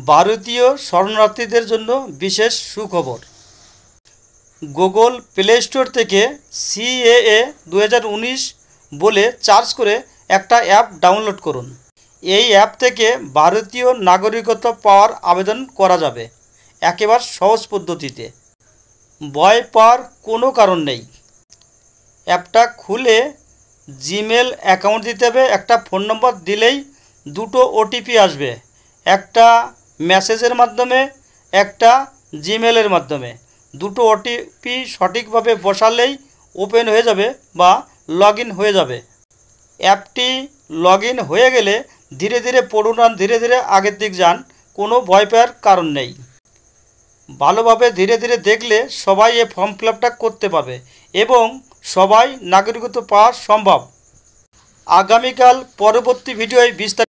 ভারতীয় শরণার্থীদের জন্য বিশেষ সুখবর। গুগল প্লে স্টোর থেকে সিএএ 2019 বলে সার্চ করে একটা অ্যাপ ডাউনলোড করুন। এই অ্যাপ থেকে ভারতীয় নাগরিকত্ব পাওয়ার আবেদন করা যাবে একেবারে সহজ পদ্ধতিতে। ভয় পাওয়ার কোনো কারণ নেই। অ্যাপটা খুলে জিমেল অ্যাকাউন্ট দিতে হবে। একটা ফোন নম্বর দিলেই দুটো ওটিপি আসবে, একটা মেসেজের মাধ্যমে, একটা জিমেলের মাধ্যমে। দুটো ওটিপি সঠিকভাবে বসালেই ওপেন হয়ে যাবে বা লগ ইন হয়ে যাবে। অ্যাপটি লগ ইন হয়ে গেলে ধীরে ধীরে পড়ুন আর ধীরে ধীরে আগের দিক যান, কোনো ভয় পাওয়ার কারণ নেই। ভালোভাবে ধীরে ধীরে দেখলে সবাই এই ফর্ম ফিল আপটা করতে পারবে এবং সবাই নাগরিকত্ব পাওয়া সম্ভব। আগামীকাল পরবর্তী ভিডিওয় বিস্তারিত